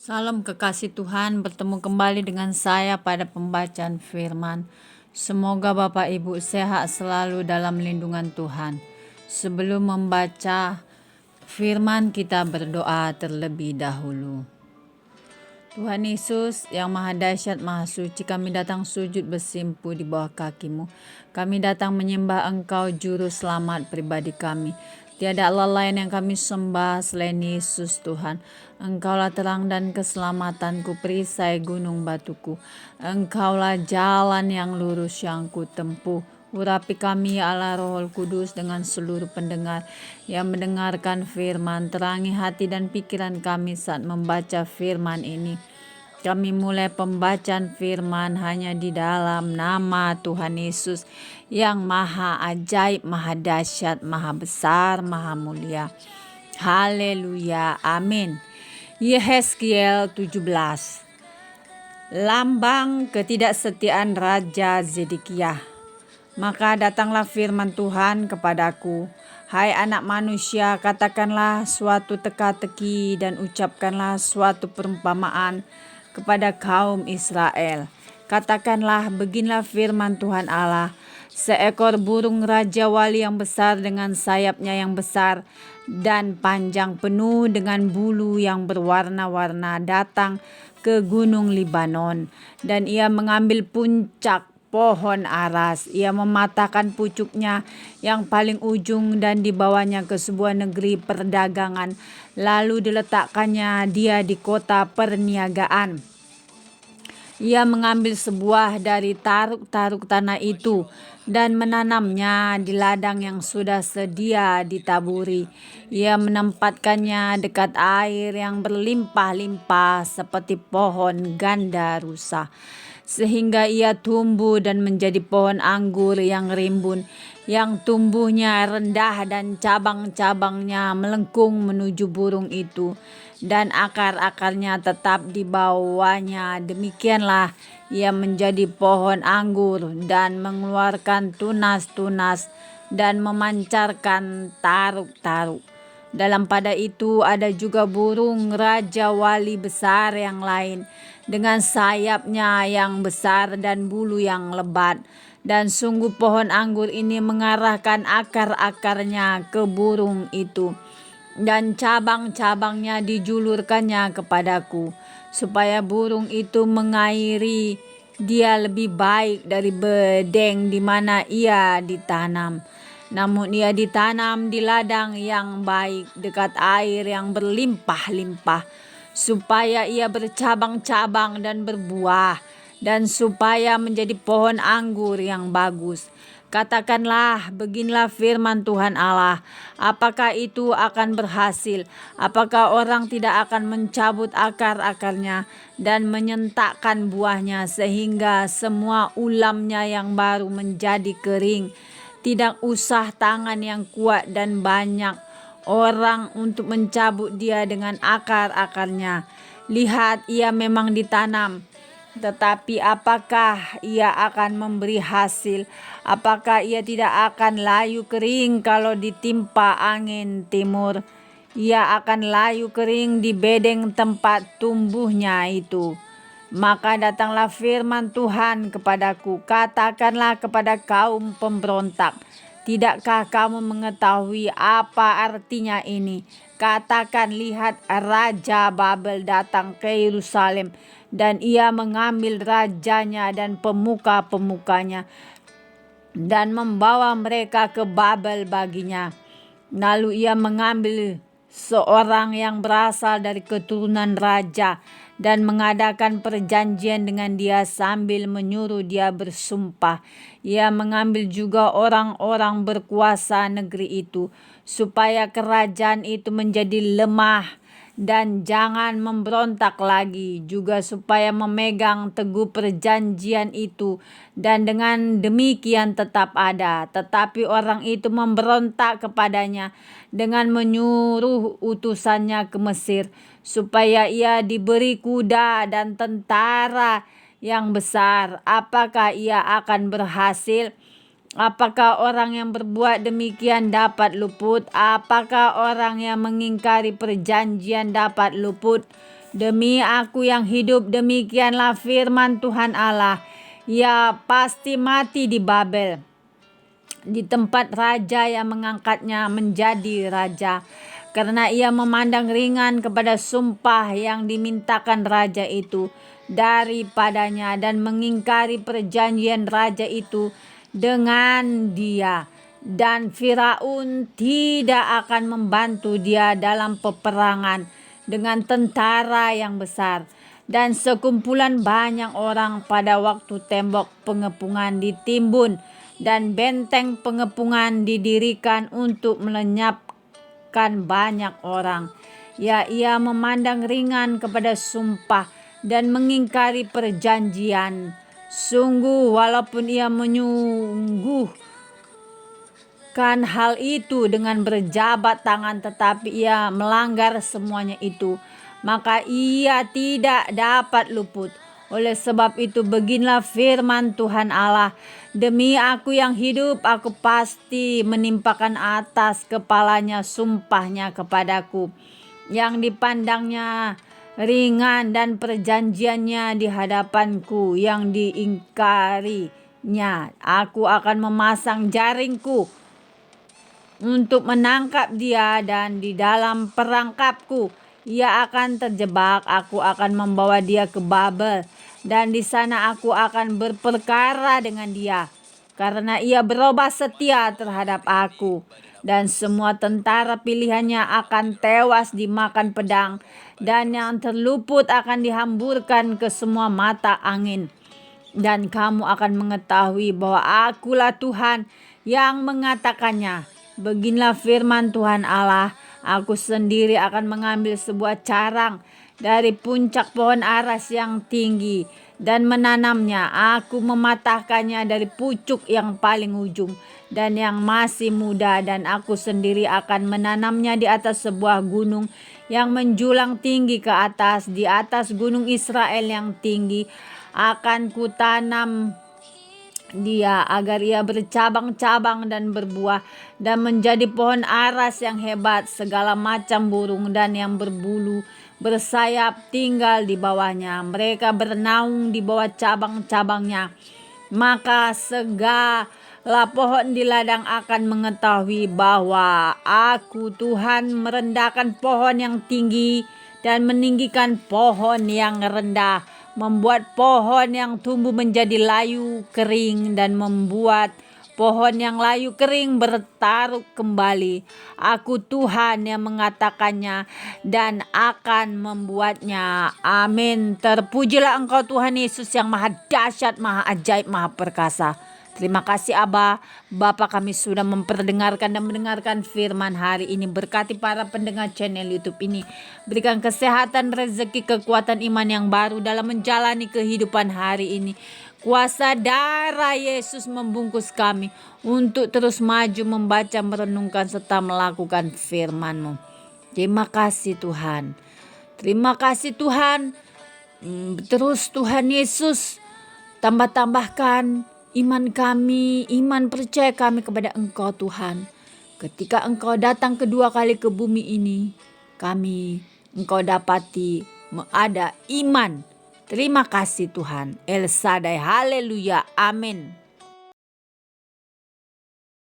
Salam kekasih Tuhan, bertemu kembali dengan saya pada pembacaan firman. Semoga Bapak Ibu sehat selalu dalam lindungan Tuhan. Sebelum membaca firman, kita berdoa terlebih dahulu. Tuhan Yesus yang maha dahsyat, maha suci, kami datang sujud bersimpu di bawah kaki-Mu. Kami datang menyembah Engkau, Juru Selamat pribadi kami. Tiada Allah lain yang kami sembah selain Yesus Tuhan. Engkaulah terang dan keselamatanku, perisai gunung batuku. Engkaulah jalan yang lurus yang ku tempuh. Urapi kami ya Allah Roh Kudus dengan seluruh pendengar yang mendengarkan firman. Terangi hati dan pikiran kami saat membaca firman ini. Kami mulai pembacaan firman hanya di dalam nama Tuhan Yesus yang maha ajaib, maha dahsyat, maha besar, maha mulia. Haleluya, amin. Yehezkiel 17. Lambang ketidaksetiaan Raja Zedekiah. Maka datanglah firman Tuhan kepadaku, hai anak manusia, katakanlah suatu teka-teki dan ucapkanlah suatu perumpamaan kepada kaum Israel. Katakanlah, beginilah firman Tuhan Allah, seekor burung raja wali yang besar dengan sayapnya yang besar dan panjang penuh dengan bulu yang berwarna-warna datang ke gunung Libanon, dan ia mengambil puncak pohon aras. Ia mematahkan pucuknya yang paling ujung dan dibawanya ke sebuah negeri perdagangan. Lalu diletakkannya dia di kota perniagaan. Ia mengambil sebuah dari taruk-taruk tanah itu dan menanamnya di ladang yang sudah sedia ditaburi. Ia menempatkannya dekat air yang berlimpah-limpah seperti pohon ganda rusa, sehingga ia tumbuh dan menjadi pohon anggur yang rimbun, yang tumbuhnya rendah dan cabang-cabangnya melengkung menuju burung itu, dan akar-akarnya tetap di bawahnya. Demikianlah ia menjadi pohon anggur dan mengeluarkan tunas-tunas dan memancarkan taruk-taruk. Dalam pada itu ada juga burung raja wali besar yang lain dengan sayapnya yang besar dan bulu yang lebat. Dan sungguh pohon anggur ini mengarahkan akar-akarnya ke burung itu, dan cabang-cabangnya dijulurkannya kepadaku, supaya burung itu mengairi dia lebih baik dari bedeng di mana ia ditanam. Namun ia ditanam di ladang yang baik dekat air yang berlimpah-limpah, supaya ia bercabang-cabang dan berbuah, dan supaya menjadi pohon anggur yang bagus. Katakanlah, beginilah firman Tuhan Allah, apakah itu akan berhasil? Apakah orang tidak akan mencabut akar-akarnya dan menyentakkan buahnya sehingga semua ulamnya yang baru menjadi kering? Tidak usah tangan yang kuat dan banyak orang untuk mencabut dia dengan akar-akarnya. Lihat, ia memang ditanam, tetapi apakah ia akan memberi hasil? Apakah ia tidak akan layu kering kalau ditimpa angin timur? Ia akan layu kering di bedeng tempat tumbuhnya itu. Maka datanglah firman Tuhan kepadaku, katakanlah kepada kaum pemberontak, tidakkah kamu mengetahui apa artinya ini? Katakan, lihat, Raja Babel datang ke Yerusalem, dan ia mengambil rajanya dan pemuka-pemukanya dan membawa mereka ke Babel baginya. Lalu ia mengambil seorang yang berasal dari keturunan raja dan mengadakan perjanjian dengan dia sambil menyuruh dia bersumpah. Ia mengambil juga orang-orang berkuasa negeri itu, supaya kerajaan itu menjadi lemah dan jangan memberontak lagi, juga supaya memegang teguh perjanjian itu, dan dengan demikian tetap ada. Tetapi orang itu memberontak kepadanya dengan menyuruh utusannya ke Mesir, supaya ia diberi kuda dan tentara yang besar. Apakah ia akan berhasil? Apakah orang yang berbuat demikian dapat luput? Apakah orang yang mengingkari perjanjian dapat luput? Demi aku yang hidup, demikianlah firman Tuhan Allah. Ia pasti mati di Babel, di tempat raja yang mengangkatnya menjadi raja, karena ia memandang ringan kepada sumpah yang dimintakan raja itu daripadanya dan mengingkari perjanjian raja itu dengan dia. Dan Firaun tidak akan membantu dia dalam peperangan dengan tentara yang besar. Dan sekumpulan banyak orang pada waktu tembok pengepungan ditimbun dan benteng pengepungan didirikan untuk melenyapkan banyak orang. Ya, ia memandang ringan kepada sumpah dan mengingkari perjanjian. Sungguh, walaupun ia menyungguhkan hal itu dengan berjabat tangan, tetapi ia melanggar semuanya itu, maka ia tidak dapat luput. Oleh sebab itu, beginilah firman Tuhan Allah, demi aku yang hidup, aku pasti menimpakan atas kepalanya sumpahnya kepadaku, yang dipandangnya ringan, dan perjanjiannya di hadapanku yang diingkarinya. Aku akan memasang jaringku untuk menangkap dia, dan di dalam perangkapku ia akan terjebak. Aku akan membawa dia ke Babel, dan di sana aku akan berperkara dengan dia, karena ia berubah setia terhadap aku. Dan semua tentara pilihannya akan tewas dimakan pedang, dan yang terluput akan dihamburkan ke semua mata angin. Dan kamu akan mengetahui bahwa akulah Tuhan yang mengatakannya. Beginilah firman Tuhan Allah, aku sendiri akan mengambil sebuah carang dari puncak pohon aras yang tinggi dan menanamnya. Aku mematahkannya dari pucuk yang paling ujung dan yang masih muda, dan aku sendiri akan menanamnya di atas sebuah gunung yang menjulang tinggi ke atas, di atas gunung Israel yang tinggi. Akan kutanam dia agar ia bercabang-cabang dan berbuah dan menjadi pohon aras yang hebat. Segala macam burung dan yang berbulu bersayap tinggal di bawahnya. Mereka bernaung di bawah cabang-cabangnya. Maka segala pohon di ladang akan mengetahui bahwa aku Tuhan merendahkan pohon yang tinggi dan meninggikan pohon yang rendah, membuat pohon yang tumbuh menjadi layu kering dan membuat pohon yang layu kering bertaruh kembali. Aku Tuhan yang mengatakannya dan akan membuatnya. Amin. Terpujilah Engkau Tuhan Yesus yang maha dahsyat, maha ajaib, maha perkasa. Terima kasih Aba, Bapa, kami sudah memperdengarkan dan mendengarkan firman hari ini. Berkati para pendengar channel YouTube ini. Berikan kesehatan, rezeki, kekuatan iman yang baru dalam menjalani kehidupan hari ini. Kuasa darah Yesus membungkus kami untuk terus maju, membaca, merenungkan, serta melakukan firman-Mu. Terima kasih Tuhan. Terima kasih Tuhan. Terus Tuhan Yesus tambah-tambahkan iman kami, iman percaya kami kepada Engkau Tuhan. Ketika Engkau datang kedua kali ke bumi ini, Engkau dapati ada iman. Terima kasih Tuhan. El Shaddai, haleluya, amin.